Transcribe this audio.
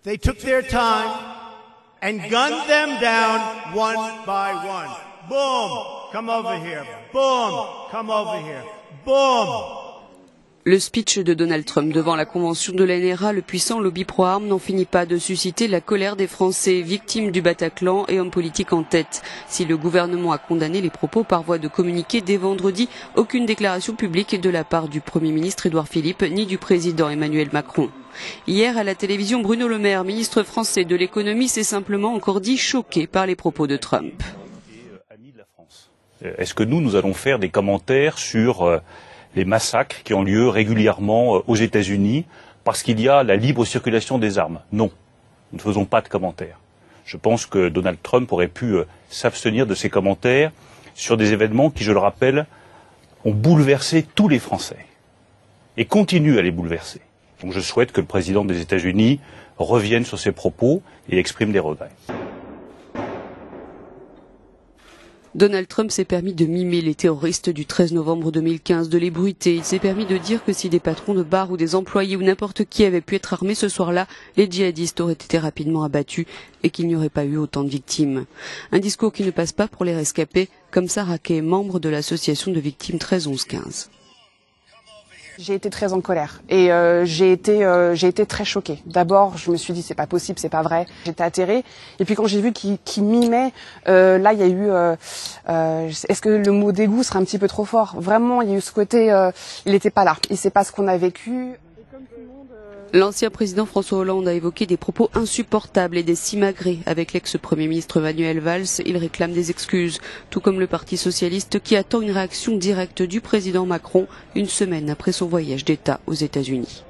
They took their time and gunned them down one by one. Boom, come over here. Boom, come over here. Boom. Le speech de Donald Trump devant la convention de l'NRA, le puissant lobby pro-armes, n'en finit pas de susciter la colère des Français, victimes du Bataclan et hommes politiques en tête. Si le gouvernement a condamné les propos par voie de communiqué dès vendredi, aucune déclaration publique de la part du Premier ministre Édouard Philippe ni du président Emmanuel Macron. Hier, à la télévision, Bruno Le Maire, ministre français de l'économie, s'est simplement encore dit choqué par les propos de Trump. Est-ce que nous allons faire des commentaires sur les massacres qui ont lieu régulièrement aux États-Unis parce qu'il y a la libre circulation des armes? Non, nous ne faisons pas de commentaires. Je pense que Donald Trump aurait pu s'abstenir de ces commentaires sur des événements qui, je le rappelle, ont bouleversé tous les Français et continuent à les bouleverser. Donc je souhaite que le président des États-Unis revienne sur ses propos et exprime des regrets. Donald Trump s'est permis de mimer les terroristes du 13 novembre 2015, de les bruiter. Il s'est permis de dire que si des patrons de bars ou des employés ou n'importe qui avait pu être armé ce soir-là, les djihadistes auraient été rapidement abattus et qu'il n'y aurait pas eu autant de victimes. Un discours qui ne passe pas pour les rescapés, comme Sarah Kay, membre de l'association de victimes 13-11-15. J'ai été très en colère et j'ai été très choquée. D'abord, je me suis dit c'est pas possible, c'est pas vrai. J'étais atterrée. Et puis quand j'ai vu qu'il mimait, là il y a eu. Est-ce que le mot dégoût serait un petit peu trop fort? Vraiment, il y a eu ce côté. Il n'était pas là. Il sait pas ce qu'on a vécu. L'ancien président François Hollande a évoqué des propos insupportables et des simagrées avec l'ex-premier ministre Manuel Valls. Il réclame des excuses, tout comme le Parti socialiste qui attend une réaction directe du président Macron une semaine après son voyage d'État aux États-Unis.